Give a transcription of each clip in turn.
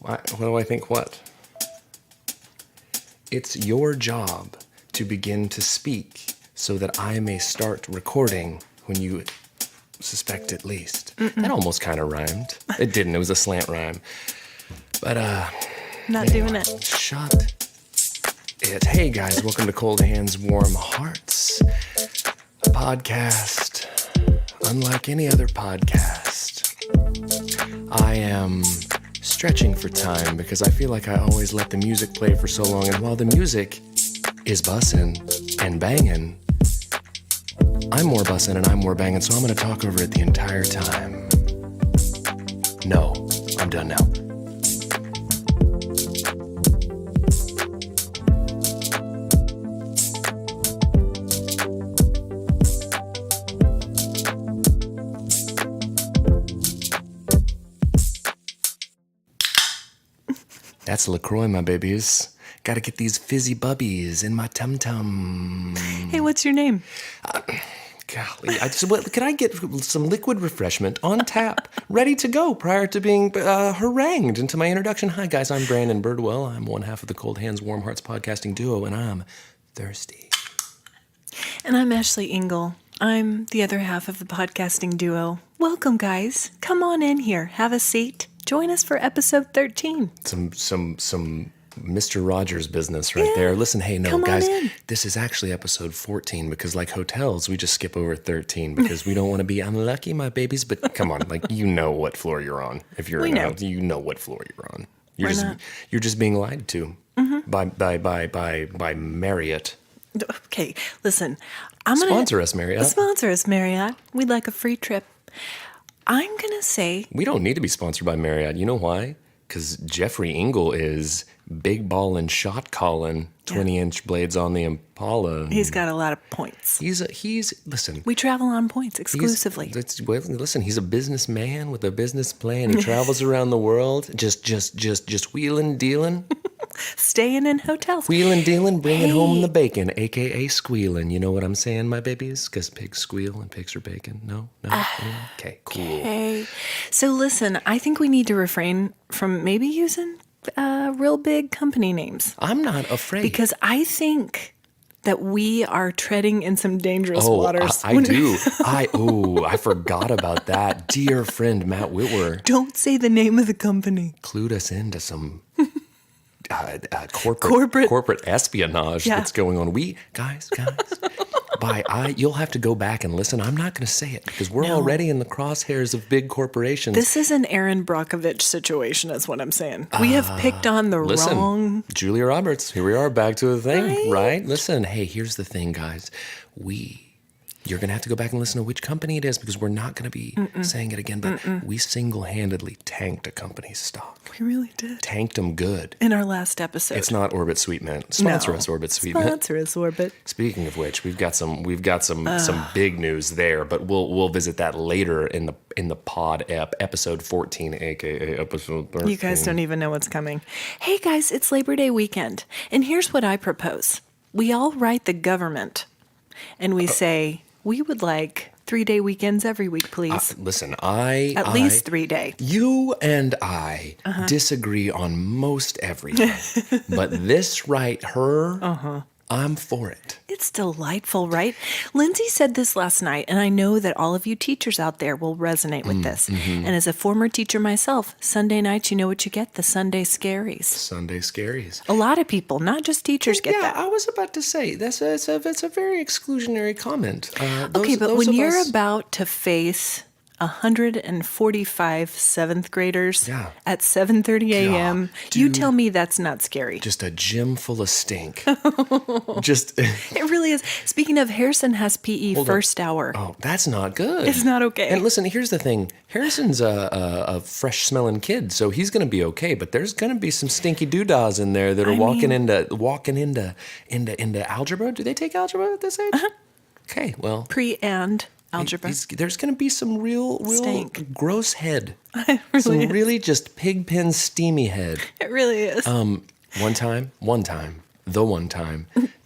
What do I think what? It's your job to begin to speak so that I may start recording when you suspect it least. That almost kind of rhymed. It didn't. It was a slant rhyme. But, Not doing it. Shut it. Hey, guys. Welcome to Cold Hands, Warm Hearts, a podcast unlike any other podcast. I am stretching for time because I feel like I always let the music play for so long, and while the music is bussin' and bangin', I'm more bussin' and I'm more bangin', so I'm gonna talk over it the entire time. No, I'm done now. That's LaCroix, my babies. Gotta get these fizzy bubbies in my tum-tum. Hey, what's your name? Golly, could I get some liquid refreshment on tap, ready to go prior to being harangued into my introduction? Hi, guys, I'm Brandon Birdwell. I'm one half of the Cold Hands, Warm Hearts podcasting duo, and I'm thirsty. And I'm Ashley Engle. I'm the other half of the podcasting duo. Welcome, guys. Come on in here. Have a seat. Join us for episode 13. Some Mr. Rogers business right there. Listen, hey, no, guys, this is actually episode 14 because like hotels, we just skip over 13 because we don't want to be unlucky, my babies. But come on, like, you know what floor you're on. If you're you know what floor you're on. You're just being lied to by Marriott. Okay, listen. Sponsor us, Marriott. Sponsor us, Marriott. We'd like a free trip. I'm going to say... We don't need to be sponsored by Marriott. You know why? Because Jeffrey Engle is big ballin', shot callin', 20-inch blades on the Impala. He's got a lot of points. Listen. We travel on points exclusively. Listen, he's a businessman with a business plan. He travels around the world, just wheelin', dealin'. Staying in hotels. Wheelin', dealin', bringing home the bacon, a.k.a. squealin'. You know what I'm saying, my babies? Because pigs squeal and pigs are bacon. No? Okay, cool. Okay. So listen, I think we need to refrain from maybe using real big company names. I'm not afraid. Because I think that we are treading in some dangerous waters. I do. I forgot about that. Dear friend Matt Whitwer. Don't say the name of the company. Clued us into some... corporate espionage that's going on. Guys, you'll have to go back and listen. I'm not going to say it because we're already in the crosshairs of big corporations. This is an Aaron Brockovich situation, is what I'm saying. We have picked on the wrong... Julia Roberts, here we are, back to the thing, right? Listen, hey, here's the thing, guys. You're going to have to go back and listen to which company it is because we're not going to be saying it again, but we single-handedly tanked a company's stock. We really did. Tanked them good. In our last episode. It's not Orbit Sweet Mint. Sponsor us, Orbit Sweet Mint. Sponsor us, Orbit. Speaking of which, we've got some big news there, but we'll visit that later in the pod episode 14, aka episode 13. You guys don't even know what's coming. Hey guys, it's Labor Day weekend, and here's what I propose. We all write the government, and we say... We would like 3-day weekends every week, please. Listen, At least 3-day. You and I disagree on most everything. But this right, I'm for it. It's delightful, right? Lindsay said this last night, and I know that all of you teachers out there will resonate with this. And as a former teacher myself, Sunday nights, you know what you get? The Sunday scaries. Sunday scaries. A lot of people, not just teachers, get that. Yeah, I was about to say, that's a very exclusionary comment. But when you're about to face 145 seventh graders at 7:30 a.m. You tell me that's not scary. Just a gym full of stink. It really is. Speaking of, Harrison has PE first hour. Oh, that's not good. It's not okay. And listen, here's the thing. Harrison's a fresh smelling kid, so he's going to be okay. But there's going to be some stinky doodahs in there that are walking into algebra. Do they take algebra at this age? Okay, well, pre and algebra. There's going to be some real Stank. Gross head. Really just pigpen steamy head. It really is. One time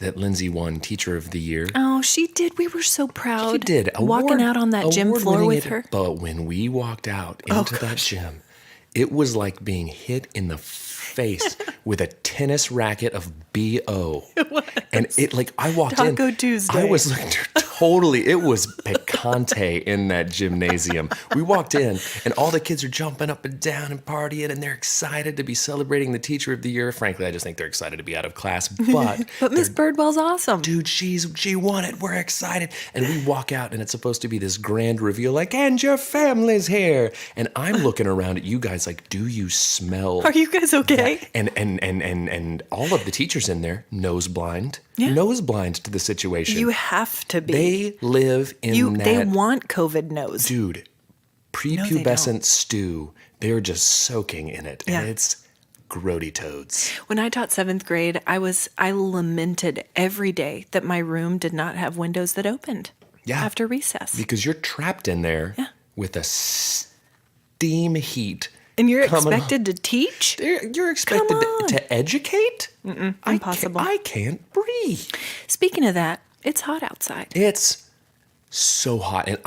that Lindsay won Teacher of the Year. Oh, she did. We were so proud. She did. Walking out on that gym floor with her. But when we walked out into that gym, It was like being hit in the face with a tennis racket of BO. It was. And it like, I walked in. Taco Tuesday. I was like, totally, it was picante in that gymnasium. We walked in and all the kids are jumping up and down and partying and they're excited to be celebrating the teacher of the year. Frankly, I just think they're excited to be out of class. But Miss Birdwell's awesome. dude, she won it. We're excited. And we walk out and it's supposed to be this grand reveal like, and your family's here. And I'm looking around at you guys like, do you smell? Are you guys okay? And all of the teachers in there, nose blind to the situation. You have to be. They live in that. They want COVID nose. Dude, prepubescent stew. They're just soaking in it. Yeah. And it's grody toads. When I taught 7th grade, I lamented every day that my room did not have windows that opened after recess. Because you're trapped in there with a steam heat. And you're expected to teach? You're expected to educate? Impossible. I can't breathe. Speaking of that, it's hot outside. It's so hot. And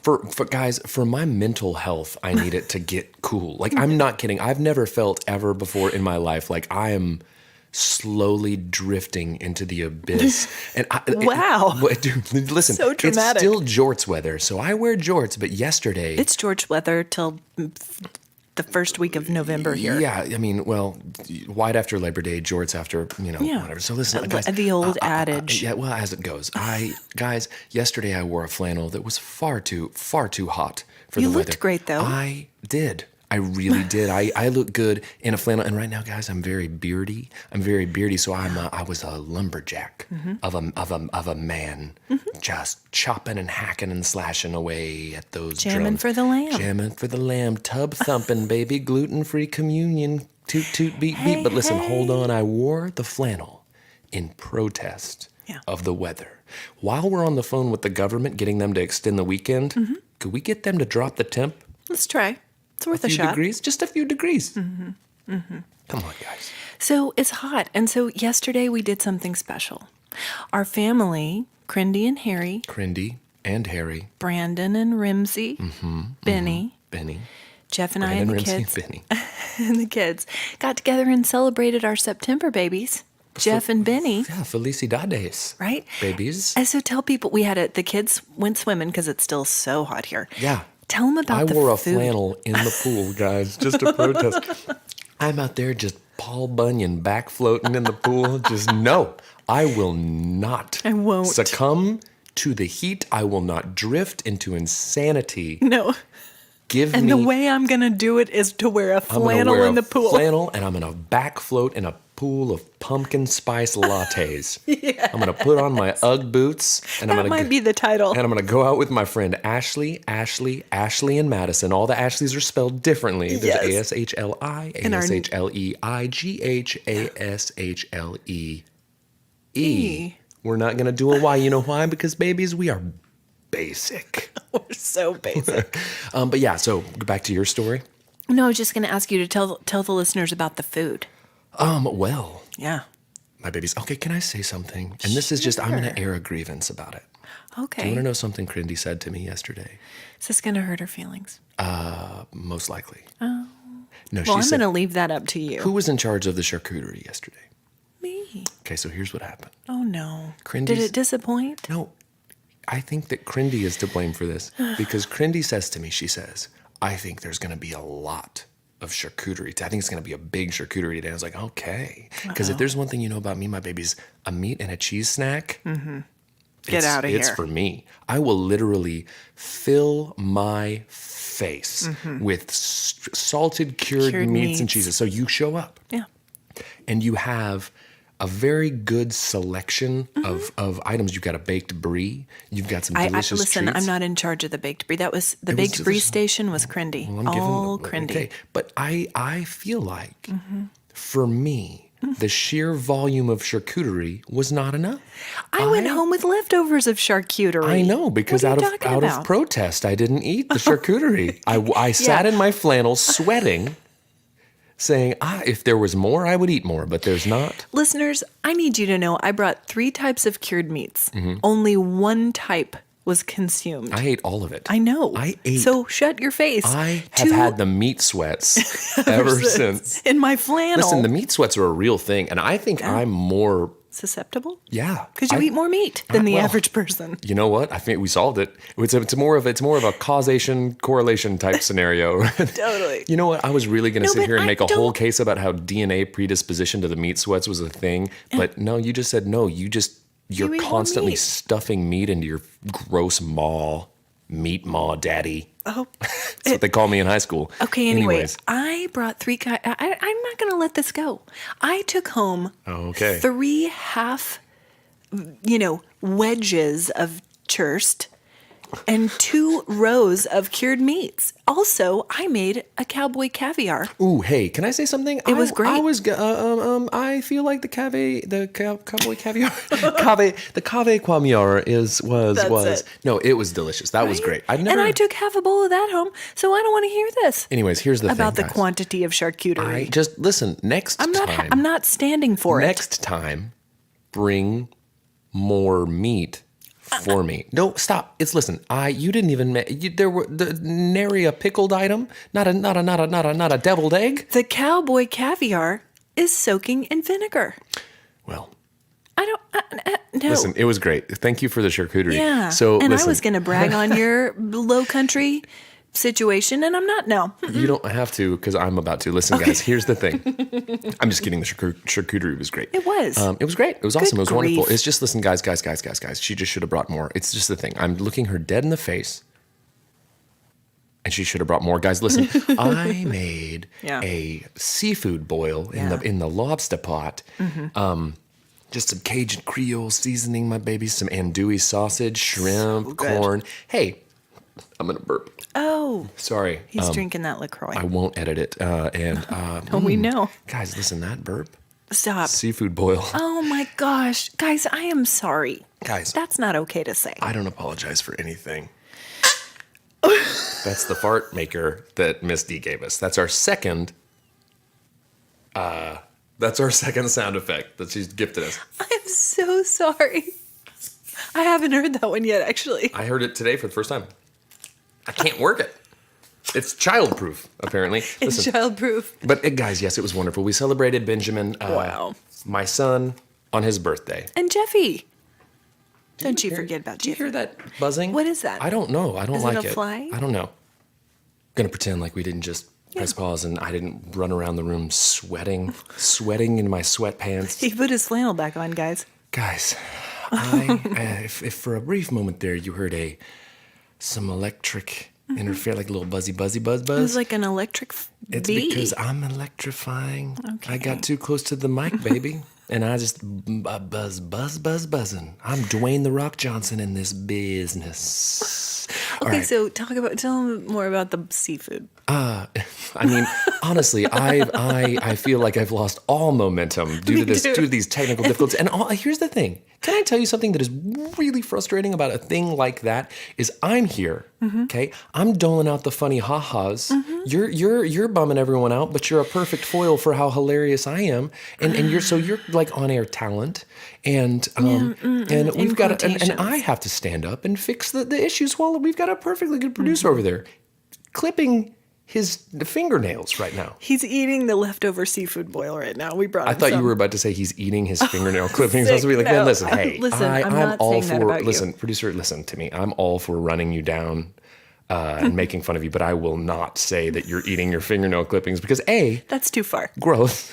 for guys, for my mental health, I need it to get cool. Like, I'm not kidding. I've never felt ever before in my life like I am slowly drifting into the abyss. And Wow. Dude, listen, So dramatic. It's still jorts weather, so I wear jorts, but yesterday... It's George weather till the first week of November here. Yeah, I mean, well, white after Labor Day, jorts after, whatever. So listen, guys. The old adage. Yeah, well, as it goes. Guys, yesterday I wore a flannel that was far too hot for the weather. You looked great, though. I did. I really did. I look good in a flannel. And right now, guys, I'm very beardy. So I was a lumberjack of a man, just chopping and hacking and slashing away at those Jamming drums. for the lamb. Jamming for the lamb. Tub thumping, baby. Gluten-free communion. Toot, toot, beat, beat. But listen, hold on. I wore the flannel in protest of the weather. While we're on the phone with the government, getting them to extend the weekend, could we get them to drop the temp? Let's try. It's worth a few shot. degrees, just a few degrees. Come on, guys. So it's hot. And so yesterday we did something special. Our family, Crindy and Harry, Brandon and Rimsey, Benny, Jeff and Brandon, I and the Rimsey, kids, and Benny. and the kids got together and celebrated our September babies, Jeff and Benny. Yeah, felicidades. Right? Babies. And so tell people, the kids went swimming because it's still so hot here. Yeah. Tell them about the food. I wore a flannel in the pool, guys, just to protest. I'm out there just Paul Bunyan back floating in the pool. Just no, I will not. I won't. Succumb to the heat. I will not drift into insanity. No. And the way I'm going to do it is to wear a flannel in the pool. Flannel, and I'm going to back float in a pool of pumpkin spice lattes. I'm going to put on my Ugg boots. And that might be the title. And I'm going to go out with my friend Ashley, and Madison. All the Ashleys are spelled differently. There's A-S-H-L-I, A-S-H-L-E-I-G-H, A-S-H-L-E-E. We're not going to do a Y. You know why? Because, babies, we are basic. We're so basic. But yeah, so back to your story. No, I was just going to ask you to tell the listeners about the food. Well. Yeah. My babies. Okay, can I say something? And this is just, I'm going to air a grievance about it. Okay. Do you want to know something Crindy said to me yesterday? Is this going to hurt her feelings? Most likely. Oh. No, well, I'm going to leave that up to you. Who was in charge of the charcuterie yesterday? Me. Okay, so here's what happened. Oh, no. Did it disappoint? No. I think that Crindy is to blame for this because Crindy says to me, she says, I think there's going to be a lot of charcuterie. I think it's going to be a big charcuterie today. I was like, okay. Because if there's one thing you know about me, my baby's a meat and a cheese snack. Get out of here. It's for me. I will literally fill my face with salted cured meats and cheeses. So you show up. Yeah. And you have a very good selection of items. You've got a baked brie. You've got some delicious listen, treats. I'm not in charge of the baked brie. The baked brie station was Crindy. Well, all Crindy. Okay, but I feel like for me, the sheer volume of charcuterie was not enough. I went home with leftovers of charcuterie. I know, because out of protest, I didn't eat the charcuterie. I sat in my flannel sweating, saying, if there was more, I would eat more, but there's not. Listeners, I need you to know I brought 3 types of cured meats. Only one type was consumed. I ate all of it. I know. I ate. So shut your face. I have had the meat sweats ever since. In my flannel. Listen, the meat sweats are a real thing, and I think I'm more susceptible? Yeah. Because you eat more meat than the average person. You know what? I think we solved it. It's more of a causation correlation type scenario. Totally. You know what? I was really going to sit here and make a whole case about how DNA predisposition to the meat sweats was a thing, but no, you just said no. You're constantly stuffing meat into your gross maw, meat maw daddy. Oh, that's what they called me in high school. Okay, anyways, I brought I'm not going to let this go. I took home 3 half, wedges of churst and 2 rows of cured meats. Also, I made a cowboy caviar. Ooh, hey, can I say something? It was great. I feel like the cowboy caviar, the cave caviar was. No, it was delicious. That was great. And I took half a bowl of that home, so I don't want to hear this. Anyways, here's the thing, about the guys. quantity of charcuterie. Just listen. I'm not standing for it. Next time, bring more meat. For me. No, stop. Listen. You didn't even there were nary a pickled item, not a deviled egg. The cowboy caviar is soaking in vinegar. Well, I don't no. Listen, it was great. Thank you for the charcuterie. Yeah. So and listen. I was going to brag on your low country situation, and I'm not now. You don't have to, because I'm about to. Listen, guys, here's the thing. I'm just kidding. The charcuterie was great. It was. It was great. It was awesome. It was grief. wonderful. It's just, listen, guys. She just should have brought more. It's just the thing. I'm looking her dead in the face, and she should have brought more. Guys, listen. I made a seafood boil in the lobster pot. Mm-hmm. Just some Cajun Creole seasoning, my baby. Some andouille sausage, shrimp, corn. Hey, I'm gonna burp. Oh, sorry. He's drinking that LaCroix. I won't edit it. We know. Guys, listen, that burp. Stop. Seafood boil. Oh my gosh. Guys, I am sorry. Guys. That's not okay to say. I don't apologize for anything. That's the fart maker that Miss D gave us. That's our second sound effect that she's gifted us. I'm so sorry. I haven't heard that one yet, actually. I heard it today for the first time. I can't work it. It's childproof, apparently. It's childproof. But guys, yes, it was wonderful. We celebrated Benjamin, my son, on his birthday. And Jeffy. Don't you forget about Jeffy. Did you hear that buzzing? What is that? I don't know. I don't like it. Is it a fly? I don't know. I'm going to pretend like we didn't just press pause and I didn't run around the room sweating in my sweatpants. He put his flannel back on, guys. Guys, if for a brief moment there you heard some electric interfere, like a little buzz. It was like an electric It's bee. because I'm electrifying. Okay. I got too close to the mic, baby. And I just buzzing. I'm Dwayne The Rock Johnson in this business. Okay, so tell them more about the seafood. I mean, honestly, I feel like I've lost all momentum due to these technical difficulties. And here's the thing. Can I tell you something that is really frustrating about a thing like that? Is I'm here, okay? I'm doling out the funny ha-has. You're bumming everyone out, but you're a perfect foil for how hilarious I am. And you're like on-air talent. And we've got and I have to stand up and fix the issues while we've got a perfectly good producer over there clipping his fingernails right now. He's eating the leftover seafood boil right now. We brought him I thought you were about to say he's eating his fingernail clippings. I was going to be like, man, listen, hey. I'm all for, listen, producer, listen to me. I'm all for running you down and making fun of you, but I will not say that you're eating your fingernail clippings because that's too far. Gross.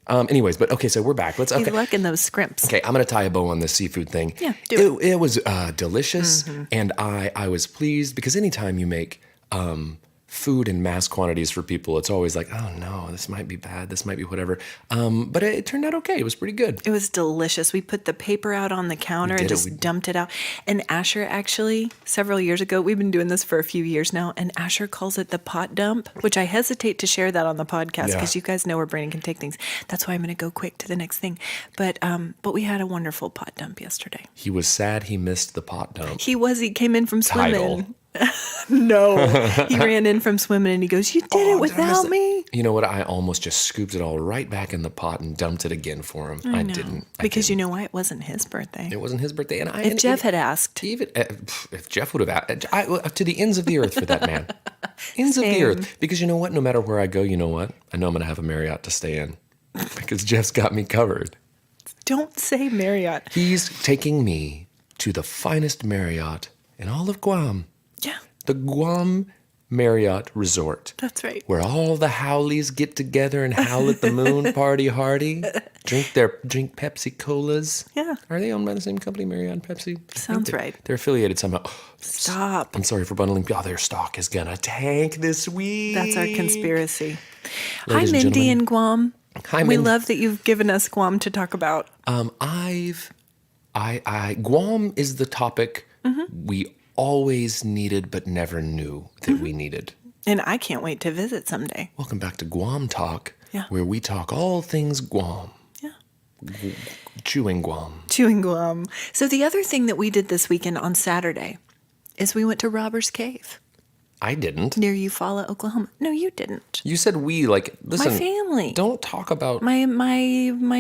Anyways, but okay, so we're back. He's liking those scrimps. Okay, I'm going to tie a bow on this seafood thing. Yeah, do it. It was delicious, and I was pleased because anytime you make food in mass quantities for people, it's always like, oh no, this might be bad, this might be whatever. But it turned out okay. It was pretty good. It was delicious. We put the paper out on the counter and just dumped it out. And Asher actually, several years ago, we've been doing this for a few years now, and Asher calls it the pot dump, which I hesitate to share that on the podcast because you guys know where Brandon can take things. That's why I'm going to go quick to the next thing. But we had a wonderful pot dump yesterday. He was sad he missed the pot dump. He came in from swimming. No. He ran in from swimming and he goes, "You did it without me." You know what? I almost just scooped it all right back in the pot and dumped it again for him. I didn't. Because you know why? It wasn't his birthday. It wasn't his birthday. And If Jeff had asked. Even if Jeff would have asked, to the ends of the earth for that man. Ends of the Same. earth. Because you know what? No matter where I go, you know what? I know I'm going to have a Marriott to stay in. Because Jeff's got me covered. Don't say Marriott. He's taking me to the finest Marriott in all of Guam. Yeah, The Guam Marriott Resort. that's right. Where all the Howleys get together and howl at the moon, party hardy, drink Pepsi Colas. Yeah. Are they owned by the same company, Marriott and Pepsi? I think Sounds right. They're affiliated somehow. Stop. I'm sorry for bundling. Oh, their stock is gonna tank this week. That's our conspiracy. Ladies Hi, and Mindy gentlemen. in Guam. Hi, We Mindy. love that you've given us Guam to talk about. Guam is the topic we always needed but never knew that we needed. And I can't wait to visit someday. Welcome back to Guam Talk, Yeah. where we talk all things Guam. Yeah. Chewing Guam. Chewing Guam. So the other thing that we did this weekend on Saturday is we went to Robbers Cave I didn't. near Eufaula, Oklahoma. No, you didn't. You said we, like, listen. My family. Don't talk about My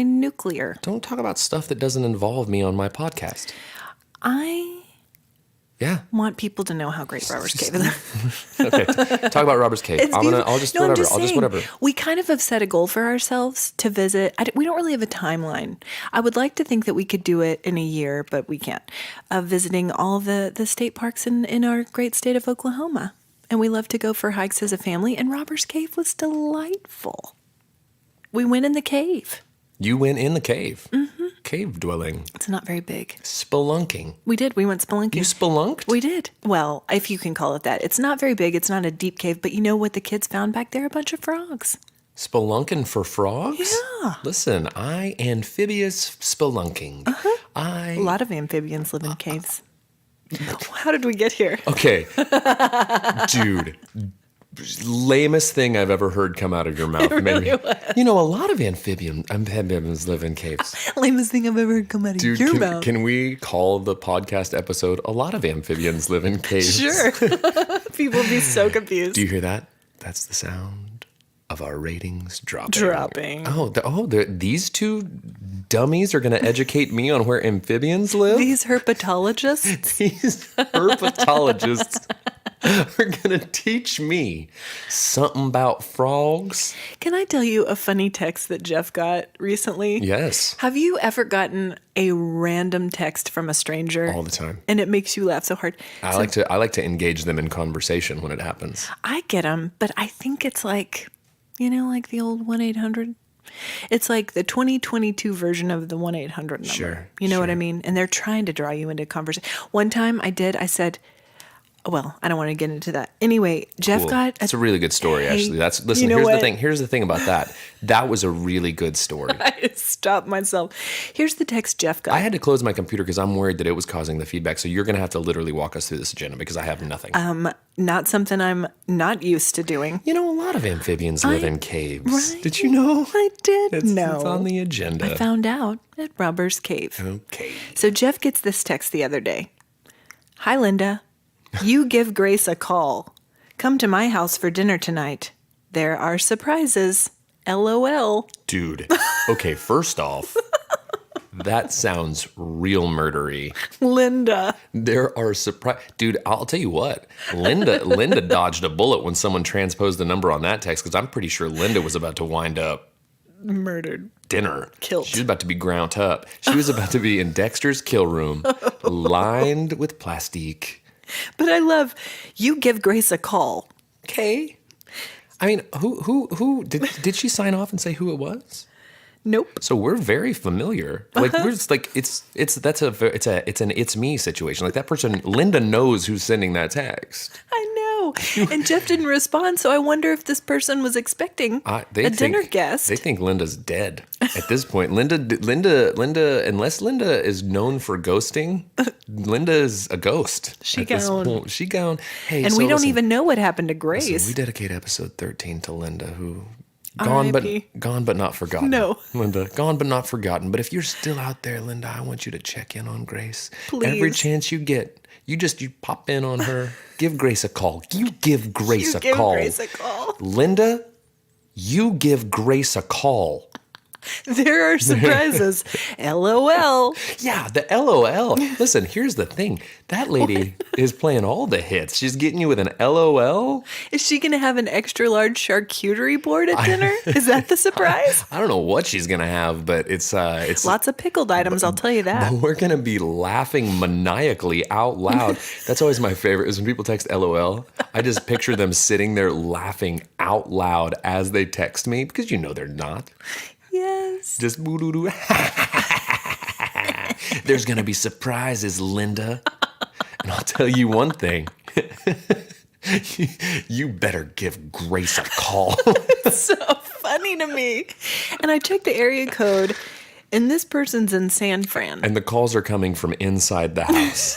nuclear. don't talk about stuff that doesn't involve me on my podcast. I Yeah. want people to know how great Robbers Cave is. Okay. Talk about Robbers Cave. It's I'll just beautiful. No, I'm whatever. just I'll just saying, whatever. We kind of have set a goal for ourselves to visit. We don't really have a timeline. I would like to think that we could do it in a year, but we can't. Visiting all the state parks in our great state of Oklahoma. And we love to go for hikes as a family, and Robbers Cave was delightful. We went in the cave. You went in the cave. Cave dwelling. It's not very big. Spelunking. We did. We went spelunking. You spelunked? We did. Well, if you can call it that. It's not very big. It's not a deep cave. But you know what the kids found back there? A bunch of frogs. Spelunking for frogs? Yeah. Listen, I amphibious spelunking. A lot of amphibians live in caves. How did we get here? Okay. Dude. Lamest thing I've ever heard come out of your mouth. Maybe. You know, a lot of amphibians live in caves. Lamest thing I've ever heard come out of Dude, your mouth. can we call the podcast episode "A Lot of Amphibians Live in Caves"? Sure. People be so confused. Do you hear that? That's the sound of our ratings dropping. Dropping. These two dummies are going to educate me on where amphibians live? These herpetologists. These herpetologists are going to teach me something about frogs. Can I tell you a funny text that Jeff got recently? Yes. Have you ever gotten a random text from a stranger? All the time. And it makes you laugh so hard. I like to engage them in conversation when it happens. I get them, but I think it's like, like the old 1-800. It's like the 2022 version of the 1-800 number. Sure, You know what I mean? And they're trying to draw you into conversation. One time I said, well, I don't want to get into that. Anyway, Jeff Cool. got... It's a really good story, actually. Listen, you know here's the what? thing. Here's the thing about that. That was a really good story. I stopped myself. Here's the text Jeff got. I had to close my computer because I'm worried that it was causing the feedback. So you're going to have to literally walk us through this agenda because I have nothing. Not something I'm not used to doing. You know, a lot of amphibians live in caves. Right. Did you know? I did know. It's on the agenda. I found out at Robbers Cave. Okay. So Jeff gets this text the other day. Hi, Linda. You give Grace a call. Come to my house for dinner tonight. There are surprises. LOL. Dude. Okay, first off, that sounds real murdery. Linda. There are Dude, I'll tell you what. Linda dodged a bullet when someone transposed the number on that text because I'm pretty sure Linda was about to wind up Murdered. dinner. Killed. She was about to be ground up. She was about to be in Dexter's kill room, lined with plastique. But I love, you give Grace a call. Okay. I mean, who did she sign off and say who it was? Nope. So we're very familiar. Like we're just like it's an it's me situation. Like that person, Linda knows who's sending that text. I know. And Jeff didn't respond, so I wonder if this person was expecting a dinner guest. They think Linda's dead at this point. Linda, unless Linda is known for ghosting, Linda is a ghost. She at this gone. point. She gone. Hey, And so we don't listen, even know what happened to Grace. listen, we dedicate episode 13 to Linda, who R.I.P.. Gone but not forgotten. No. Linda, gone but not forgotten. But if you're still out there, Linda, I want you to check in on Grace. Please. Every chance you get, you pop in on her. Give Grace a call. You give Grace a call. Give Grace a call. Linda, you give Grace a call. There are surprises. LOL. Yeah, the LOL. Listen, here's the thing. That lady is playing all the hits. She's getting you with an LOL. Is she going to have an extra large charcuterie board at dinner? Is that the surprise? I don't know what she's going to have, but it's Lots of pickled items, I'll tell you that. We're going to be laughing maniacally out loud. That's always my favorite is when people text LOL. I just picture them sitting there laughing out loud as they text me because you know they're not. Yes. Just boo-doo-doo. There's going to be surprises, Linda. And I'll tell you one thing. You better give Grace a call. It's so funny to me. And I checked the area code, and this person's in San Fran. And the calls are coming from inside the house.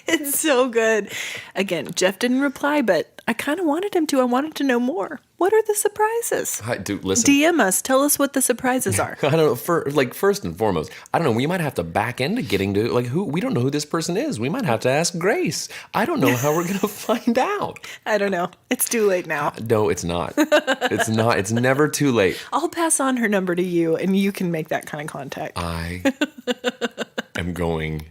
It's so good. Again, Jeff didn't reply, but I kind of wanted him to. I wanted to know more. What are the surprises? Dude, listen. DM us. Tell us what the surprises are. I don't know. First and foremost, I don't know. We might have to back into getting to who. We don't know who this person is. We might have to ask Grace. I don't know how we're gonna find out. I don't know. It's too late now. No, it's not. It's not. It's never too late. I'll pass on her number to you, and you can make that kind of contact. I am going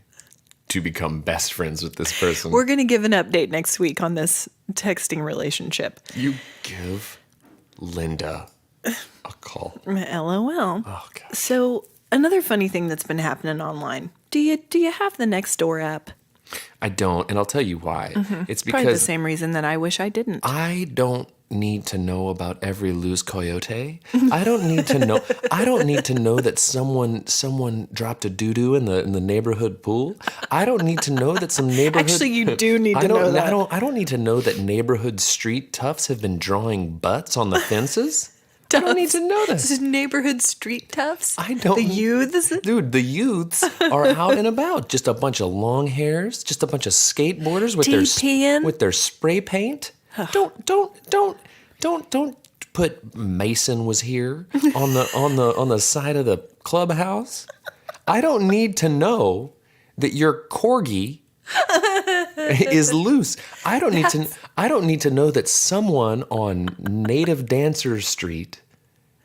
to become best friends with this person. We're going to give an update next week on this texting relationship. You give Linda a call. LOL. Oh, God. So another funny thing that's been happening online. Do you have the Nextdoor app? I don't, and I'll tell you why. Mm-hmm. It's Probably the because same reason that I wish I didn't. I don't need to know about every loose coyote. I don't need to know. I don't need to know that someone dropped a doo-doo in the neighborhood pool. I don't need to know that some neighborhood. Actually, you do need to know that. I don't need to know that neighborhood street toughs have been drawing butts on the fences. I don't need to know that. This is neighborhood street toughs. I don't. The youths. Dude, the youths are out and about. Just a bunch of long hairs. Just a bunch of skateboarders with their spray paint. Don't put Mason was here on the side of the clubhouse. I don't need to know that your corgi is loose. I don't need to know that someone on Native Dancers Street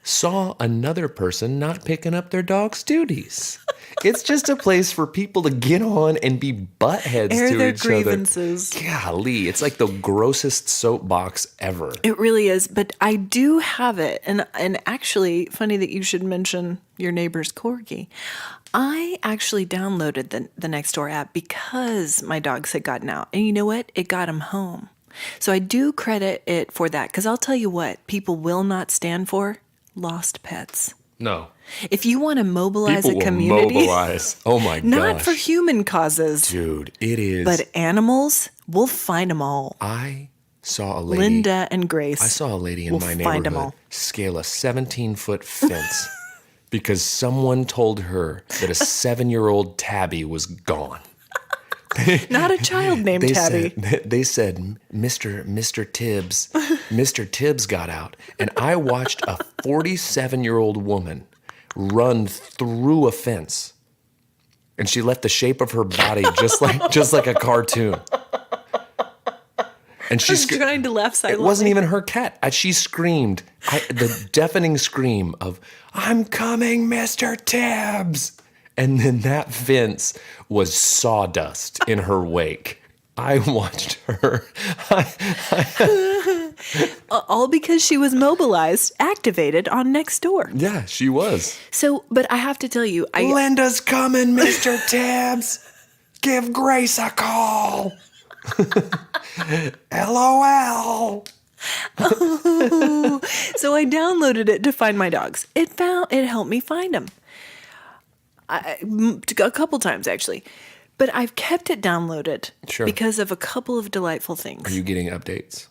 saw another person not picking up their dog's duties. It's just a place for people to get on and be buttheads Air to their each grievances. other. Golly, it's like the grossest soapbox ever. It really is, but I do have it. And actually, funny that you should mention your neighbor's corgi. I actually downloaded the Nextdoor app because my dogs had gotten out. And you know what? It got them home. So I do credit it for that. Because I'll tell you what people will not stand for. Lost pets. No. If you want to mobilize People a community. will mobilize. Oh my gosh. Not for human causes. Dude, it is. But animals, we'll find them all. I saw a lady. Linda and Grace. I saw a lady in we'll my find 'em neighborhood all. scale a 17-foot fence because someone told her that a 7-year-old tabby was gone. Not a child named Tabby. They said, Mr. Tibbs, Mr. Tibbs got out. And I watched a 47-year-old woman run through a fence. And she left the shape of her body just like a cartoon. And she trying to laugh silently. It wasn't even her cat. She screamed, the deafening scream of, "I'm coming, Mr. Tibbs." And then that fence was sawdust in her wake. I watched her. All because she was mobilized, activated on Nextdoor. Yeah, she was. So, but I have to tell you, Linda's coming, Mr. Tibbs. Give Grace a call. LOL. So I downloaded it to find my dogs. It helped me find them. A couple times actually, but I've kept it downloaded because of a couple of delightful things. Are you getting updates?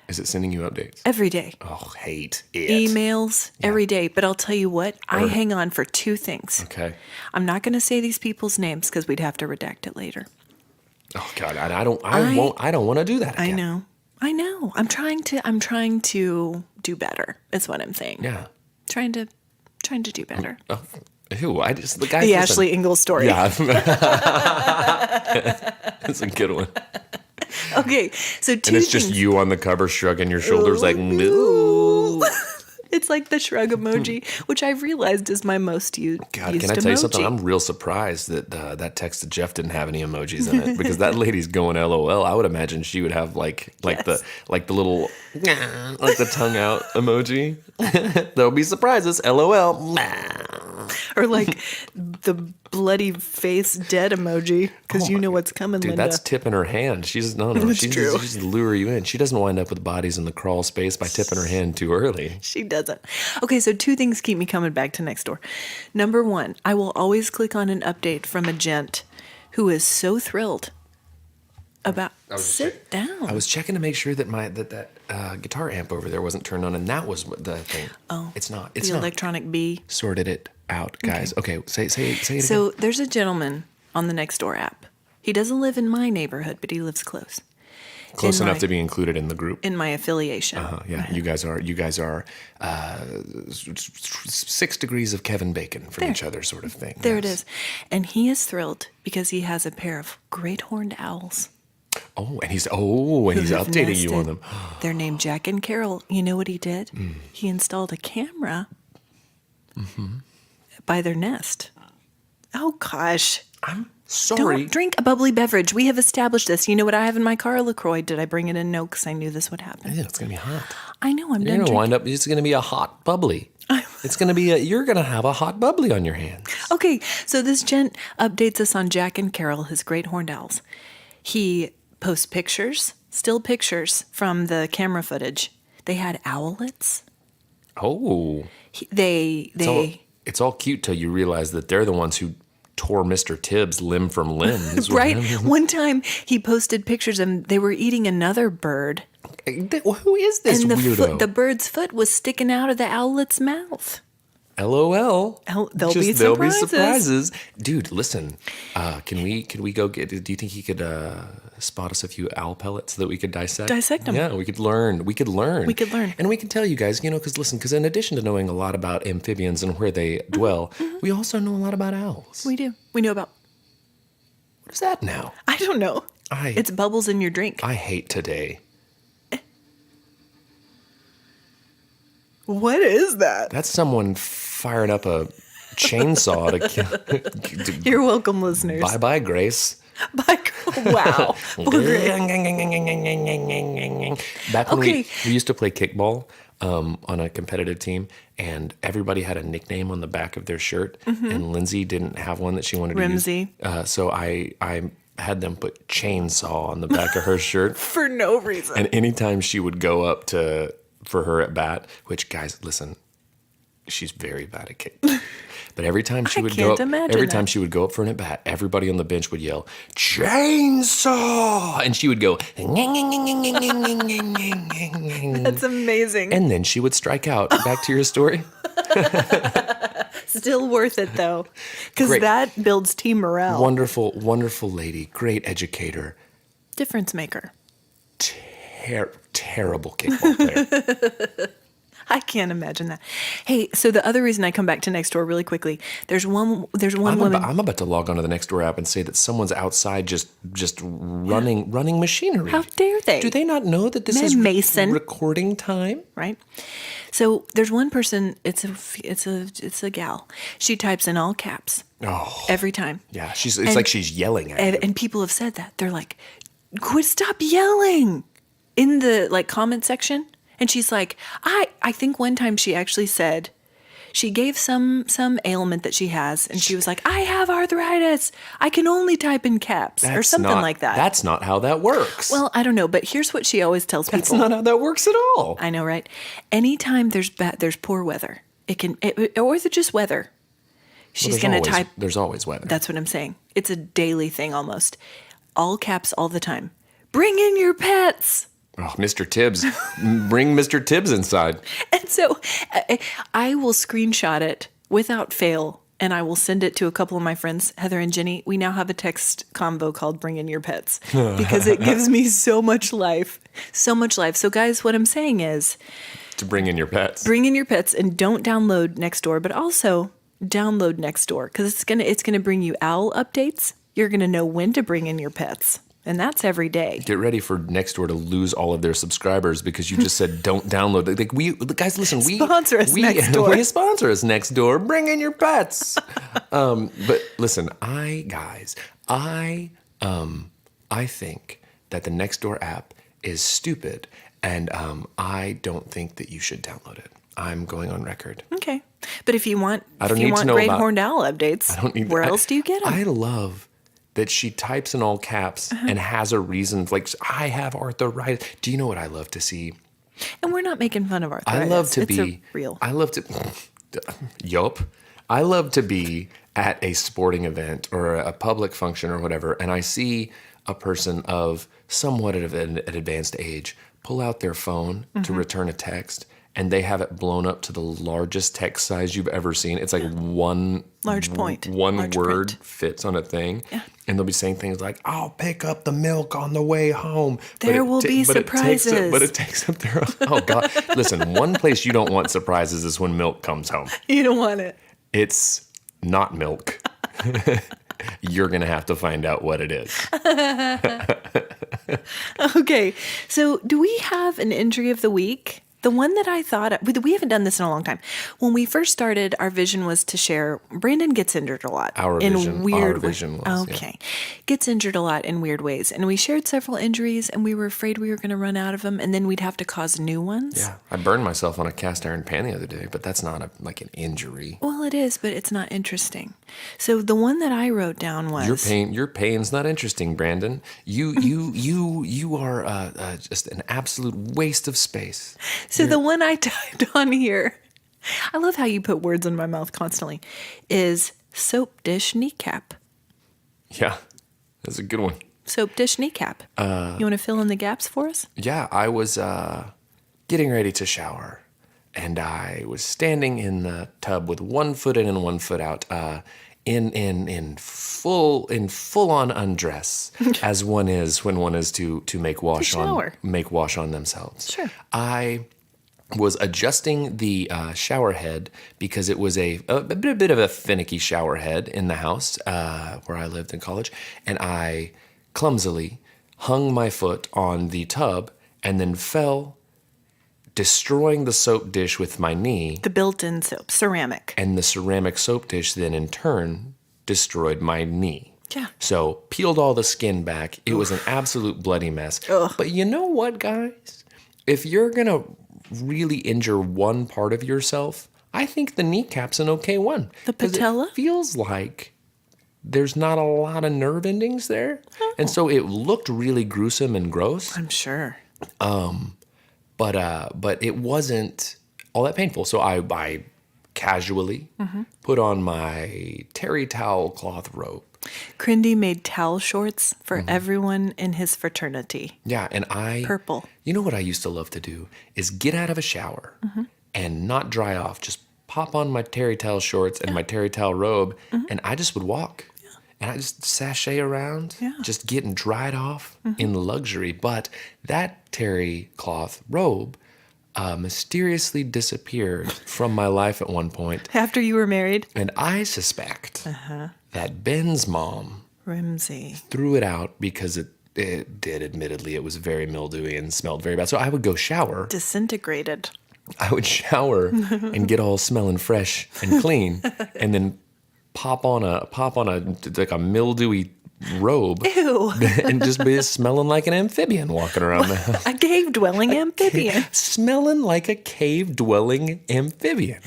Is it sending you updates? Every day. Oh, hate it. Emails every day. But I'll tell you what, I hang on for two things. Okay. I'm not going to say these people's names because we'd have to redact it later. Oh God, I don't want to do that again. I know. I know. I'm trying to do better, is what I'm saying. Yeah. Trying to do better. Oh, ew, the guy. The Ashley Engle story. Yeah. That's a good one. Okay, so two And it's things. just you on the cover shrugging your shoulders like, no. It's like the shrug emoji, which I've realized is my most used God, used can I tell you emoji. something? I'm real surprised that that text to Jeff didn't have any emojis in it because that lady's going LOL. I would imagine she would have like Yes. the little like the tongue out emoji. There'll be surprises. LOL. Or like the bloody face dead emoji, because you know what's coming, Dude, Linda. that's tipping her hand. She's no. That's She's true. just lure you in. She doesn't wind up with bodies in the crawl space by tipping her hand too early. She doesn't. Okay, so two things keep me coming back to Nextdoor. Number one, I will always click on an update from a gent who is so thrilled about sit down. I was checking to make sure that that guitar amp over there wasn't turned on, and that was the thing. Oh, It's not. It's the not. electronic bee. Sorted it out, guys. Okay, say it again. So there's a gentleman on the Nextdoor app. He doesn't live in my neighborhood, but he lives close. Close in enough my- to be included in the group. In my affiliation. Yeah, you guys are 6 degrees of Kevin Bacon from each other, sort of thing. There it Yes. is. And he is thrilled because he has a pair of great horned owls. Oh, and he's who have updating you on nested. them. They're named Jack and Carol. You know what he did? He installed a camera by their nest. Oh, gosh. I'm sorry. Don't drink a bubbly beverage. We have established this. You know what I have in my car? A LaCroix. Did I bring it in? No, because I knew this would happen. Yeah, it's gonna be hot. I know. I'm You're done gonna drinking. wind up. It's gonna be a hot bubbly. It's gonna be you're gonna have a hot bubbly on your hands. Okay, so this gent updates us on Jack and Carol, his great horned owls. He posts pictures, still pictures from the camera footage. They had owlets. Oh, They it's all cute till you realize that they're the ones who tore Mr. Tibbs limb from limb. Is what right. happened. One time he posted pictures and they were eating another bird, Who is this and weirdo? the bird's foot was sticking out of the owlet's mouth. LOL. There'll be There'll be surprises. surprises. Dude, listen. Can we go get? Do you think he could spot us a few owl pellets so that we could dissect? Dissect 'em. Yeah, we could learn. We could learn. And we can tell you guys, because in addition to knowing a lot about amphibians and where they dwell, we also know a lot about owls. We do. We know about. What is that now? I don't know. It's bubbles in your drink. I hate today. What is that? That's someone firing up a chainsaw to kill. You're welcome, listeners. Bye bye, Grace. Bye. Wow. Poor Grace. Back when Okay. we used to play kickball on a competitive team, and everybody had a nickname on the back of their shirt, and Lindsay didn't have one that she wanted Rimsey. to use. So I had them put chainsaw on the back of her shirt, For no reason. and anytime she would go up for her at bat, which guys, listen, she's very bad at kickball. But every time she I would can't go up, imagine every that. time she would go up for an at bat, everybody on the bench would yell chainsaw, and she would go, That's amazing. and then she would strike out. Back to your story. Still worth it, though, because Great. that builds team morale. Wonderful, wonderful lady, great educator, Difference maker. terrible kickball player. I can't imagine that. Hey, so the other reason I come back to Nextdoor really quickly, there's one woman. I'm about to log onto the Nextdoor app and say that someone's outside just running machinery. How dare they? Do they not know that this Ma'am is Mason. recording time? Right? So there's one person. It's a gal. She types in all caps Oh, every time. yeah. It's like she's yelling at you. And people have said that. They're like, stop yelling in the comment section. And she's like, I think one time she actually said, she gave some ailment that she has, and she was like, I have arthritis. I can only type in caps or something like that. That's not how that works. Well, I don't know, but here's what she always tells that's people. not how that works at all. I know, right? Anytime there's poor weather, or just weather. She's going to type. There's always weather. That's what I'm saying. It's a daily thing almost. All caps all the time. Bring in your pets. Oh, Mr. Tibbs. Bring Mr. Tibbs inside. And so I will screenshot it without fail and I will send it to a couple of my friends, Heather and Jenny. We now have a text combo called Bring In Your Pets because it gives me so much life. So much life. So guys, what I'm saying is To bring in your pets. bring in your pets and don't download Nextdoor, but also download Nextdoor because it's gonna bring you owl updates. You're gonna know when to bring in your pets. And that's every day. Get ready for Nextdoor to lose all of their subscribers because you just said don't download it. Like guys, listen, Sponsor us, Nextdoor. We sponsor us Nextdoor. Bring in your pets. But listen, I think that the Nextdoor app is stupid, and I don't think that you should download it. I'm going on record. Okay. But if you want I don't need to know great about- horned owl updates, I don't need. where else do you get them? I love that she types in all caps and has a reason. Like, I have arthritis. Do you know what I love to see? And we're not making fun of arthritis. I love to it's be real. I love to. Yup. I love to be at a sporting event or a public function or whatever, and I see a person of somewhat of an advanced age pull out their phone to return a text, and they have it blown up to the largest text size you've ever seen. It's like one Large point. one Large word print. fits on a thing. Yeah. And they'll be saying things like, "I'll pick up the milk on the way home." There will be but surprises. But it takes up their. Oh God! Listen, one place you don't want surprises is when milk comes home. You don't want it. It's not milk. You're gonna have to find out what it is. Okay. So do we have an injury of the week? The one that I thought, we haven't done this in a long time. When we first started, our vision was to share. Brandon gets injured a lot. Our in vision weird was, yeah. Okay. Gets injured a lot in weird ways. And we shared several injuries, and we were afraid we were going to run out of them, and then we'd have to cause new ones. Yeah, I burned myself on a cast iron pan the other day, but that's not like an injury. Well, it is, but it's not interesting. So the one that I wrote down was Your pain's not interesting, Brandon. You are just an absolute waste of space. So the one I typed on here, I love how you put words in my mouth constantly, is soap dish kneecap. Yeah, that's a good one. Soap dish kneecap. You want to fill in the gaps for us? Yeah, I was getting ready to shower, and I was standing in the tub with 1 foot in and 1 foot out, in full on undress, as one is when one is to make wash on themselves. Sure. I was adjusting the shower head because it was a bit of a finicky shower head in the house where I lived in college, and I clumsily hung my foot on the tub and then fell, destroying the soap dish with my knee. The built-in soap, ceramic. And the ceramic soap dish then in turn destroyed my knee. Yeah. So peeled all the skin back. It was an absolute bloody mess. Ugh. But you know what, guys? If you're going to really injure one part of yourself, I think the kneecap's an okay one. The 'Cause patella? It feels like there's not a lot of nerve endings there. Oh. And so it looked really gruesome and gross. I'm sure. But it wasn't all that painful. So I casually put on my terry towel cloth robe. Crindy made towel shorts for everyone in his fraternity. Yeah, and Purple. You know what I used to love to do is get out of a shower and not dry off. Just pop on my terry towel shorts and my terry towel robe, and I just would walk. Yeah. And I just sashay around, just getting dried off in luxury. But that terry cloth robe mysteriously disappeared from my life at one point. After you were married? And I suspect that Ben's mom Rimsey threw it out because it did, admittedly, it was very mildewy and smelled very bad. So I would go shower. Disintegrated. I would shower and get all smelling fresh and clean, and then pop on a like a mildewy robe. Ew. And just be smelling like an amphibian walking around the house. A cave-dwelling amphibian. Smelling like a cave-dwelling amphibian.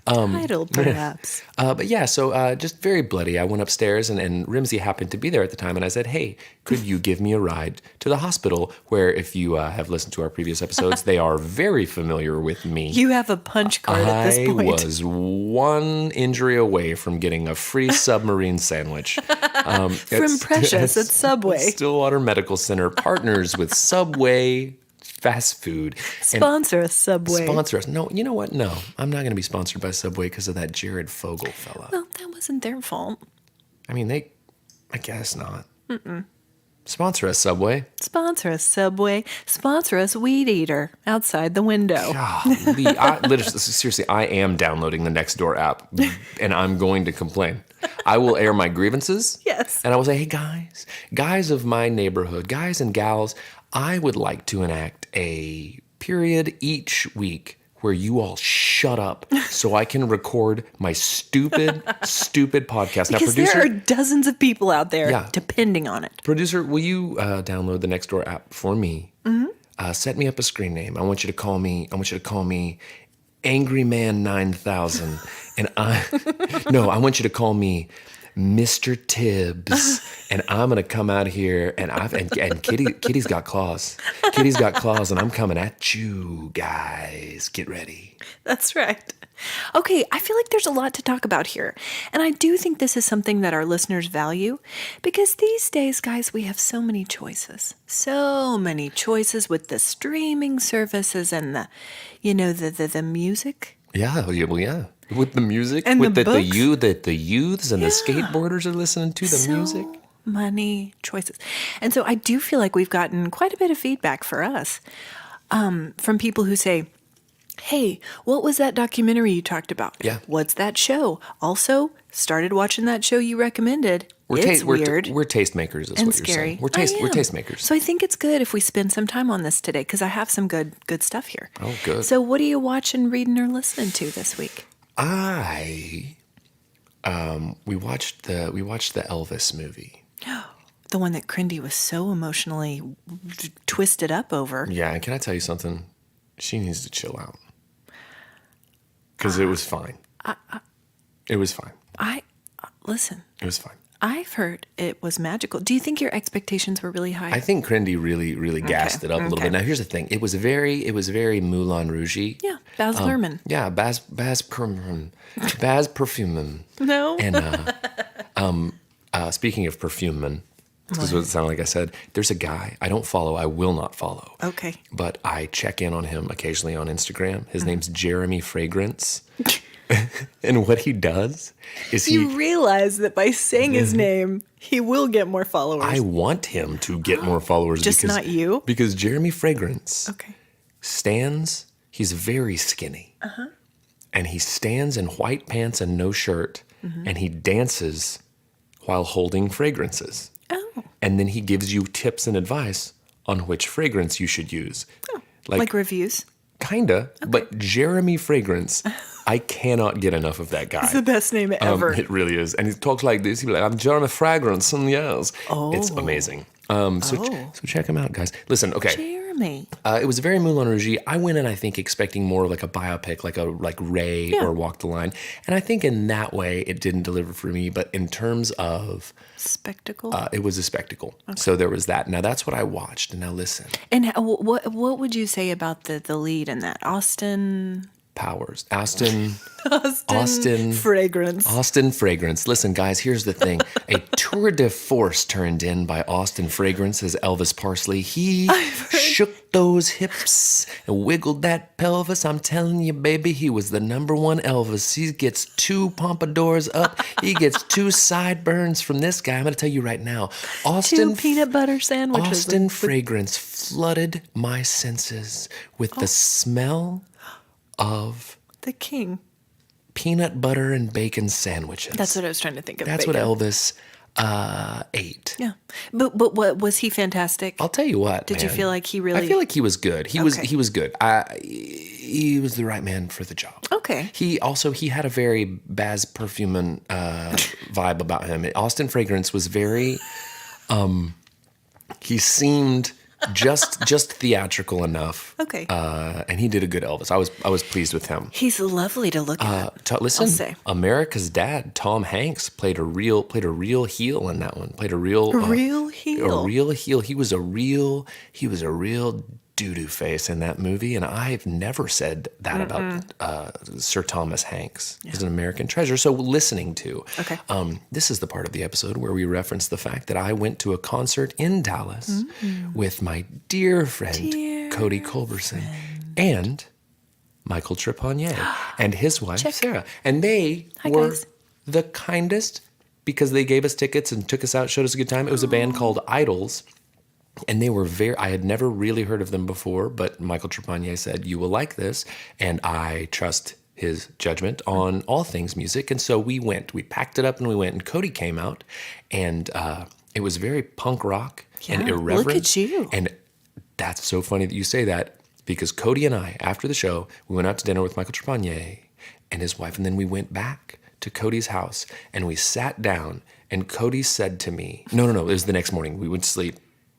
Titled, perhaps. But yeah, so just very bloody. I went upstairs, and Rimsey happened to be there at the time, and I said, hey, could you give me a ride to the hospital, where if you have listened to our previous episodes, they are very familiar with me. You have a punch card at this point. I was one injury away from getting a free submarine sandwich. From Precious at Subway. Stillwater Medical Center partners with Subway fast food. Sponsor us, Subway. Sponsor us. No, you know what? No, I'm not going to be sponsored by Subway because of that Jared Fogle fella. Well, that wasn't their fault. I mean, I guess not. Sponsor us, Subway. Sponsor us, Subway. Sponsor us, Weed Eater, outside the window. Golly, seriously, I am downloading the Nextdoor app, and I'm going to complain. I will air my grievances. Yes. And I will say, hey, guys of my neighborhood, guys and gals, I would like to enact a period each week where you all shut up so I can record my stupid podcast. Because there are dozens of people out there depending on it. Producer, will you download the Nextdoor app for me? Mm-hmm. Set me up a screen name. I want you to call me Angry Man 9000. And I want you to call me Mr. Tibbs, and I'm gonna come out here, and Kitty's got claws. Kitty's got claws, and I'm coming at you guys. Get ready. That's right. Okay, I feel like there's a lot to talk about here, and I do think this is something that our listeners value, because these days, guys, we have so many choices with the streaming services and the music. Yeah, well, yeah. With the music, and with the youths and the skateboarders are listening to the music. Many choices. And so I do feel like we've gotten quite a bit of feedback for us from people who say, hey, what was that documentary you talked about? Yeah. What's that show? Also, started watching that show you recommended. It's weird. We're tastemakers, is and what scary. You're saying. We're tastemakers. So I think it's good if we spend some time on this today, because I have some good stuff here. Oh, good. So what are you watching, reading, or listening to this week? We watched the Elvis movie. The one that Crindy was so emotionally twisted up over. Yeah, and can I tell you something? She needs to chill out. Because it was fine. It was fine. Listen. It was fine. I've heard it was magical. Do you think your expectations were really high? I think Crindy really gassed it up a little bit. Now here's the thing: it was very Moulin Rouge-y. Yeah, Baz Luhrmann. Yeah, Baz Perfume. No. And speaking of Perfume, this is what it sounded like I said. There's a guy I don't follow. I will not follow. Okay. But I check in on him occasionally on Instagram. His name's Jeremy Fragrance. And what he does is You realize that by saying his name, he will get more followers. I want him to get more followers. Just not you? Because Jeremy Fragrance Okay. he's very skinny. Uh-huh. And he stands in white pants and no shirt, and he dances while holding fragrances. Oh. And then he gives you tips and advice on which fragrance you should use. Oh, like reviews? Kinda, okay. But Jeremy Fragrance, I cannot get enough of that guy. It's the best name ever. It really is. And he talks like this. He'll be like, I'm Jeremy Fragrance, and yes. Oh. It's amazing. So check him out, guys. Listen, okay. Jeremy. It was very Moulin Rouge. I went in, I think, expecting more of like a biopic, like Ray or Walk the Line. And I think in that way, it didn't deliver for me. But in terms of spectacle, it was a spectacle. Okay. So there was that. Now that's what I watched. And now listen. And what would you say about the lead in that? Austin Powers. Austin Fragrance. Austin Fragrance. Listen, guys, here's the thing. A tour de force turned in by Austin Fragrance as Elvis Parsley. He shook those hips and wiggled that pelvis. I'm telling you, baby, he was the number one Elvis. He gets 2 pompadours up. He gets 2 sideburns from this guy. I'm going to tell you right now. 2 peanut butter sandwiches. Austin Fragrance flooded my senses with the smell of the king. Peanut butter and bacon sandwiches. That's what I was trying to think of. That's bacon. what Elvis ate. Yeah, but what was he fantastic? I'll tell you what. Did you feel like he really? I feel like he was good. He was good. He was the right man for the job. Okay. He had a very Baz Perfume vibe about him. Austin Fragrance was very. He seemed just theatrical enough. Okay. And he did a good Elvis. I was pleased with him. He's lovely to look at. Listen, I'll say. America's Dad, Tom Hanks, played a real heel in that one. Played a real heel. A real heel. He was a real doo-doo face in that movie, and I've never said that about Sir Thomas Hanks. Yeah. He's an American treasure. So listening to, this is the part of the episode where we reference the fact that I went to a concert in Dallas with my dear friend Cody Culberson and Michael Trepanier and his wife, Sarah. And they were guys. the kindest because they gave us tickets and took us out, showed us a good time. It was a band called Idols. And they were I had never really heard of them before, but Michael Trepanier said, you will like this. And I trust his judgment on all things music. And so we went. We packed it up and we went. And Cody came out. And it was very punk rock and irreverent. Look at you. And that's so funny that you say that because Cody and I, after the show, we went out to dinner with Michael Trepanier and his wife. And then we went back to Cody's house and we sat down. And Cody said to me, no, it was the next morning. We went to sleep.